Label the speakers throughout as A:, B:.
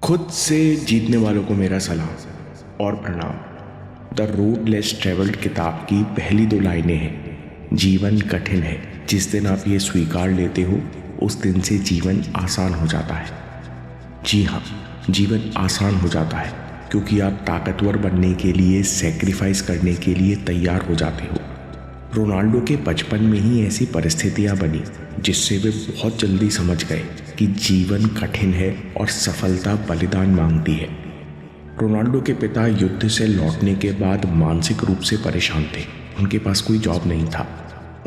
A: खुद से जीतने वालों को मेरा सलाम और प्रणाम। द रोड लेस ट्रेवल्ड किताब की पहली दो लाइनें हैं, जीवन कठिन है, जिस दिन आप ये स्वीकार लेते हो उस दिन से जीवन आसान हो जाता है। जी हाँ, जीवन आसान हो जाता है क्योंकि आप ताकतवर बनने के लिए, सेक्रीफाइस करने के लिए तैयार हो जाते हो। रोनाल्डो के बचपन में ही ऐसी परिस्थितियां बनी जिससे वे बहुत जल्दी समझ गए कि जीवन कठिन है और सफलता बलिदान मांगती है। रोनाल्डो के पिता युद्ध से लौटने के बाद मानसिक रूप से परेशान थे। उनके पास कोई जॉब नहीं था।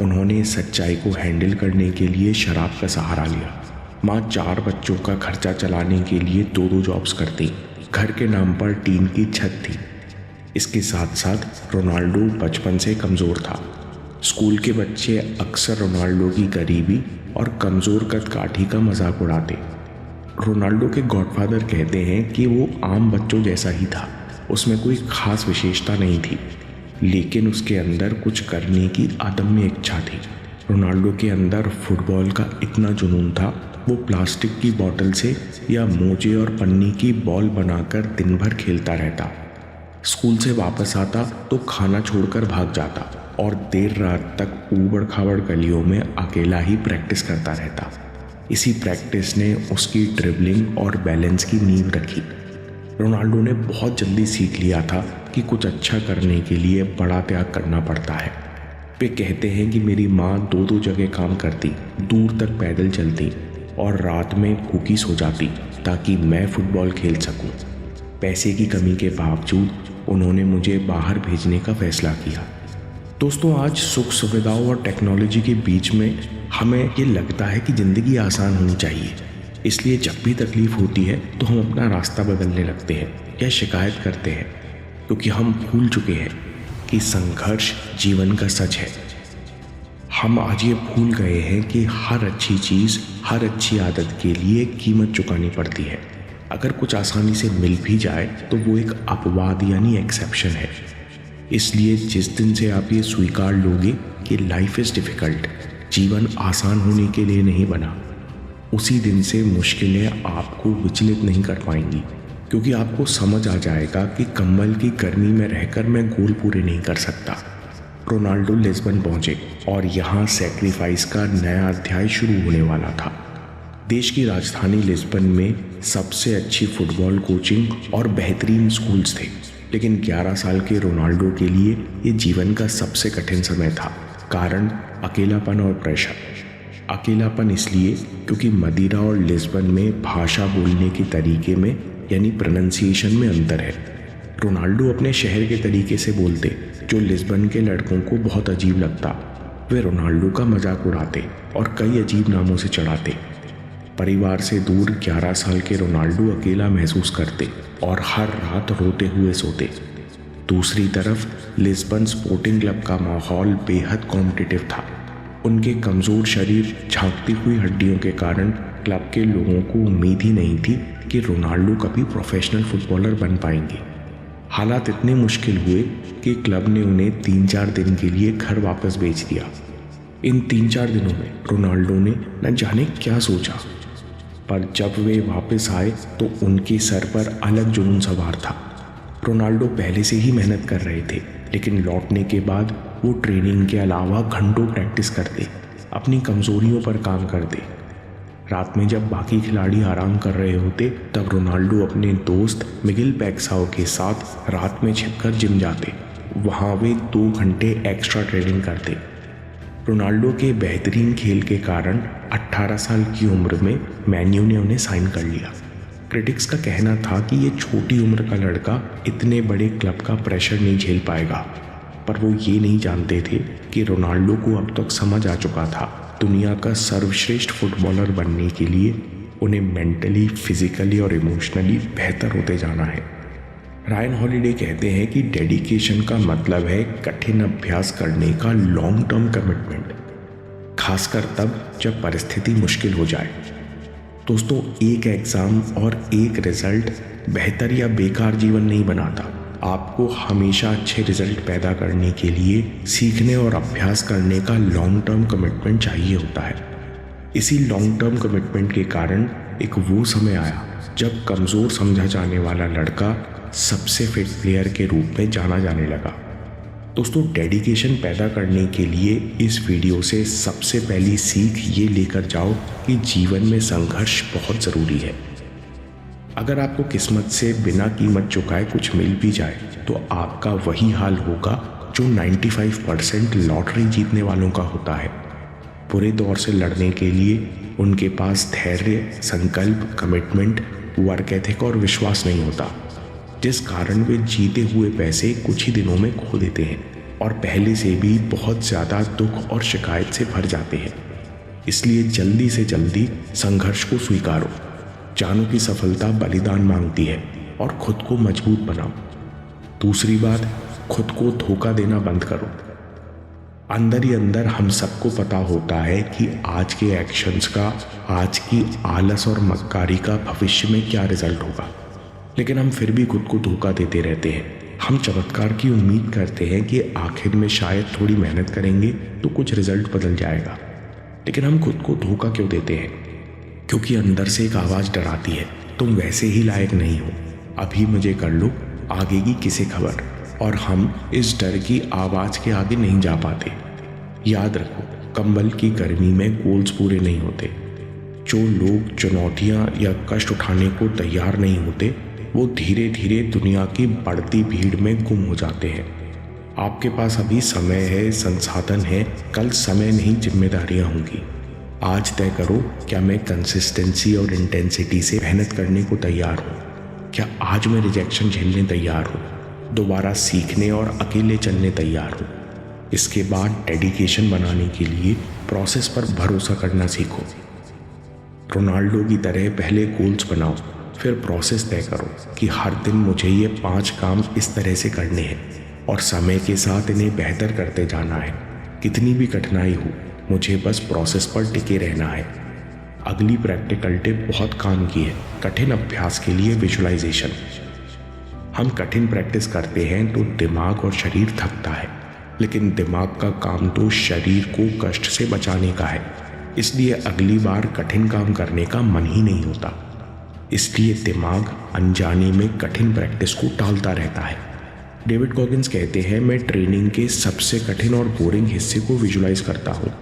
A: उन्होंने सच्चाई को हैंडल करने के लिए शराब का सहारा लिया। माँ 4 बच्चों का खर्चा चलाने के लिए 2-2 जॉब्स करती। घर के नाम पर टीन की छत थी। इसके साथ साथ रोनाल्डो बचपन से कमज़ोर था। स्कूल के बच्चे अक्सर रोनाल्डो की गरीबी और कमज़ोर कदकाठी का मजाक उड़ाते। रोनाल्डो के गॉडफादर कहते हैं कि वो आम बच्चों जैसा ही था, उसमें कोई खास विशेषता नहीं थी, लेकिन उसके अंदर कुछ करने की अदम्य इच्छा थी। रोनाल्डो के अंदर फुटबॉल का इतना जुनून था, वो प्लास्टिक की बोतल से या मोजे और पन्नी की बॉल बनाकर दिन भर खेलता रहता। स्कूल से वापस आता तो खाना छोड़कर भाग जाता और देर रात तक ऊबड़ खाबड़ गलियों में अकेला ही प्रैक्टिस करता रहता। इसी प्रैक्टिस ने उसकी ड्रिबलिंग और बैलेंस की नींव रखी। रोनाल्डो ने बहुत जल्दी सीख लिया था कि कुछ अच्छा करने के लिए बड़ा त्याग करना पड़ता है। वे कहते हैं कि मेरी माँ 2-2 जगह काम करती, दूर तक पैदल चलती और रात में भूखी सो जाती ताकि मैं फुटबॉल खेल सकूं। पैसे की कमी के बावजूद उन्होंने मुझे बाहर भेजने का फैसला किया। दोस्तों, आज सुख सुविधाओं और टेक्नोलॉजी के बीच में हमें ये लगता है कि ज़िंदगी आसान होनी चाहिए, इसलिए जब भी तकलीफ़ होती है तो हम अपना रास्ता बदलने लगते हैं या शिकायत करते हैं, क्योंकि हम भूल चुके हैं कि संघर्ष जीवन का सच है। हम आज ये भूल गए हैं कि हर अच्छी चीज़, हर अच्छी आदत के लिए कीमत चुकानी पड़ती है। अगर कुछ आसानी से मिल भी जाए तो वो एक अपवाद यानी एक्सेप्शन है। इसलिए जिस दिन से आप ये स्वीकार लोगे कि लाइफ इज़ डिफ़िकल्ट, जीवन आसान होने के लिए नहीं बना, उसी दिन से मुश्किलें आपको विचलित नहीं कर पाएंगी, क्योंकि आपको समझ आ जाएगा कि कंबल की गर्मी में रहकर मैं गोल पूरे नहीं कर सकता। रोनाल्डो लिस्बन पहुंचे और यहाँ सैक्रिफाइस का नया अध्याय शुरू होने वाला था। देश की राजधानी लिस्बन में सबसे अच्छी फुटबॉल कोचिंग और बेहतरीन स्कूल्स थे, लेकिन 11 साल के रोनाल्डो के लिए ये जीवन का सबसे कठिन समय था। कारण अकेलापन और प्रेशर। अकेलापन इसलिए क्योंकि मदीरा और लिस्बन में भाषा बोलने के तरीके में यानी प्रोनंसिएशन में अंतर है। रोनाल्डो अपने शहर के तरीके से बोलते, जो लिस्बन के लड़कों को बहुत अजीब लगता। वे रोनाल्डो का मजाक उड़ाते और कई अजीब नामों से चढ़ाते। परिवार से दूर 11 साल के रोनाल्डो अकेला महसूस करते और हर रात रोते हुए सोते। दूसरी तरफ लिस्बन स्पोर्टिंग क्लब का माहौल बेहद कॉम्पिटिटिव था। उनके कमज़ोर शरीर, झांकती हुई हड्डियों के कारण क्लब के लोगों को उम्मीद ही नहीं थी कि रोनाल्डो कभी प्रोफेशनल फुटबॉलर बन पाएंगे। हालात इतने मुश्किल हुए कि क्लब ने उन्हें 3-4 दिन के लिए घर वापस भेज दिया। इन 3-4 दिनों में रोनाल्डो ने न जाने क्या सोचा, पर जब वे वापस आए तो उनके सर पर अलग जुनून सवार था। रोनाल्डो पहले से ही मेहनत कर रहे थे, लेकिन लौटने के बाद वो ट्रेनिंग के अलावा घंटों प्रैक्टिस करते, अपनी कमज़ोरियों पर काम करते। रात में जब बाकी खिलाड़ी आराम कर रहे होते, तब रोनाल्डो अपने दोस्त मिगेल पैक्साओ के साथ रात में छिपकर जिम जाते। वहाँ वे 2 घंटे एक्स्ट्रा ट्रेनिंग करते। रोनाल्डो के बेहतरीन खेल के कारण 18 साल की उम्र में मैन यू ने उन्हें साइन कर लिया। क्रिटिक्स का कहना था कि ये छोटी उम्र का लड़का इतने बड़े क्लब का प्रेशर नहीं झेल पाएगा, पर वो ये नहीं जानते थे कि रोनाल्डो को अब तक समझ आ चुका था, दुनिया का सर्वश्रेष्ठ फुटबॉलर बनने के लिए उन्हें मेंटली, फिजिकली और इमोशनली बेहतर होते जाना है। रायन हॉलिडे कहते हैं कि डेडिकेशन का मतलब है कठिन अभ्यास करने का लॉन्ग टर्म कमिटमेंट, खासकर तब जब परिस्थिति मुश्किल हो जाए। दोस्तों, एक एग्ज़ाम और एक रिज़ल्ट बेहतर या बेकार जीवन नहीं बनाता। आपको हमेशा अच्छे रिज़ल्ट पैदा करने के लिए सीखने और अभ्यास करने का लॉन्ग टर्म कमिटमेंट चाहिए होता है। इसी लॉन्ग टर्म कमिटमेंट के कारण एक वो समय आया जब कमज़ोर समझा जाने वाला लड़का सबसे फिट प्लेयर के रूप में जाना जाने लगा। दोस्तों, डेडिकेशन पैदा करने के लिए इस वीडियो से सबसे पहली सीख ये लेकर जाओ कि जीवन में संघर्ष बहुत ज़रूरी है। अगर आपको किस्मत से बिना कीमत चुकाए कुछ मिल भी जाए तो आपका वही हाल होगा जो 95% लॉटरी जीतने वालों का होता है। बुरे दौर से लड़ने के लिए उनके पास धैर्य, संकल्प, कमिटमेंट, वर्क एथिक और विश्वास नहीं होता, जिस कारण वे जीते हुए पैसे कुछ ही दिनों में खो देते हैं और पहले से भी बहुत ज़्यादा दुख और शिकायत से भर जाते हैं। इसलिए जल्दी से जल्दी संघर्ष को स्वीकारो। जानो कि सफलता बलिदान मांगती है और खुद को मजबूत बनाओ। दूसरी बात, खुद को धोखा देना बंद करो। अंदर ही अंदर हम सबको पता होता है कि आज के एक्शंस का, आज की आलस और मक्कारी का भविष्य में क्या रिजल्ट होगा, लेकिन हम फिर भी खुद को धोखा देते रहते हैं। हम चमत्कार की उम्मीद करते हैं कि आखिर में शायद थोड़ी मेहनत करेंगे तो कुछ रिजल्ट बदल जाएगा, लेकिन हम खुद को धोखा क्यों देते हैं? क्योंकि अंदर से एक आवाज़ डराती है, तुम वैसे ही लायक नहीं हो, अभी मजे कर लो, आगे की किसे खबर। और हम इस डर की आवाज़ के आगे नहीं जा पाते। याद रखो, कंबल की गर्मी में गोल्स पूरे नहीं होते। जो लोग चुनौतियाँ या कष्ट उठाने को तैयार नहीं होते वो धीरे धीरे दुनिया की बढ़ती भीड़ में गुम हो जाते हैं। आपके पास अभी समय है, संसाधन है, कल समय नहीं जिम्मेदारियां होंगी। आज तय करो, क्या मैं कंसिस्टेंसी और इंटेंसिटी से मेहनत करने को तैयार हूँ? क्या आज मैं रिजेक्शन झेलने तैयार हूँ? दोबारा सीखने और अकेले चलने तैयार हूँ? इसके बाद डेडिकेशन बनाने के लिए प्रोसेस पर भरोसा करना सीखो। रोनाल्डो की तरह पहले गोल्स बनाओ, फिर प्रोसेस तय करो कि हर दिन मुझे ये 5 काम इस तरह से करने हैं और समय के साथ इन्हें बेहतर करते जाना है। कितनी भी कठिनाई हो, मुझे बस प्रोसेस पर टिके रहना है। अगली प्रैक्टिकल टिप बहुत काम की है, कठिन अभ्यास के लिए विजुअलाइजेशन। हम कठिन प्रैक्टिस करते हैं तो दिमाग और शरीर थकता है, लेकिन दिमाग का काम तो शरीर को कष्ट से बचाने का है। इसलिए अगली बार कठिन काम करने का मन ही नहीं होता। इसलिए दिमाग अनजाने में कठिन प्रैक्टिस को टालता रहता है। डेविड गॉगिंस कहते हैं, मैं ट्रेनिंग के सबसे कठिन और बोरिंग हिस्से को विजुलाइज करता हूँ।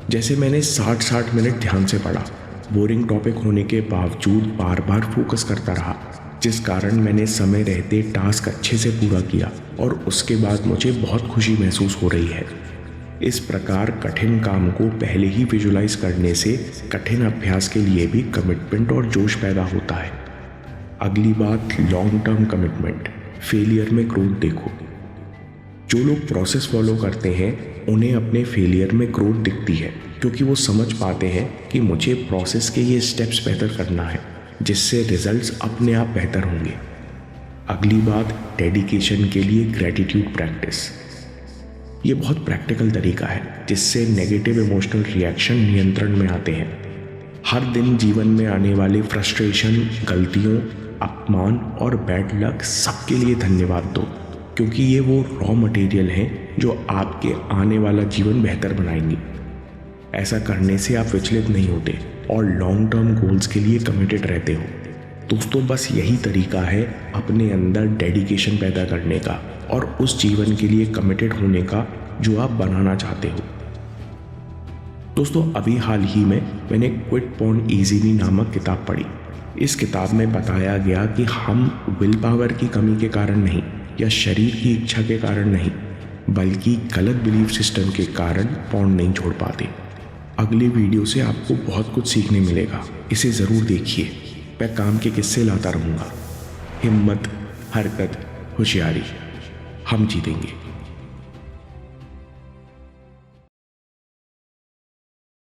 A: जैसे मैंने 60 मिनट ध्यान से पढ़ा, बोरिंग टॉपिक होने के बावजूद बार बार फोकस करता रहा, जिस कारण मैंने समय रहते टास्क अच्छे से पूरा किया और उसके बाद मुझे बहुत खुशी महसूस हो रही है। इस प्रकार कठिन काम को पहले ही विजुलाइज करने से कठिन अभ्यास के लिए भी कमिटमेंट और जोश पैदा होता है। अगली बात, लॉन्ग टर्म कमिटमेंट। फेलियर में ग्रोथ देखो। जो लोग प्रोसेस फॉलो करते हैं उन्हें अपने फेलियर में ग्रोथ दिखती है, क्योंकि वो समझ पाते हैं कि मुझे प्रोसेस के ये स्टेप्स बेहतर करना है, जिससे रिजल्ट्स अपने आप बेहतर होंगे। अगली बात, डेडिकेशन के लिए ग्रैटिट्यूड प्रैक्टिस। ये बहुत प्रैक्टिकल तरीका है जिससे नेगेटिव इमोशनल रिएक्शन नियंत्रण में आते हैं। हर दिन जीवन में आने वाले फ्रस्ट्रेशन, गलतियों, अपमान और बैड लक सबके लिए धन्यवाद दो, क्योंकि ये वो रॉ मटेरियल हैं जो आपके आने वाला जीवन बेहतर बनाएंगे। ऐसा करने से आप विचलित नहीं होते और लॉन्ग टर्म गोल्स के लिए कमिटेड रहते हो। दोस्तों, बस यही तरीका है अपने अंदर डेडिकेशन पैदा करने का और उस जीवन के लिए कमिटेड होने का जो आप बनाना चाहते हो। दोस्तों, अभी हाल ही में मैंने क्विट पॉर्न इजीली नामक किताब पढ़ी। इस किताब में बताया गया कि हम विल पावर की कमी के कारण नहीं या शरीर की इच्छा के कारण नहीं, बल्कि गलत बिलीफ सिस्टम के कारण पॉर्न नहीं छोड़ पाते। अगली वीडियो से आपको बहुत कुछ सीखने मिलेगा, इसे ज़रूर देखिए। मैं काम के किस्से लाता रहूँगा। हिम्मत, हरकत, होशियारी, हम जीतेंगे।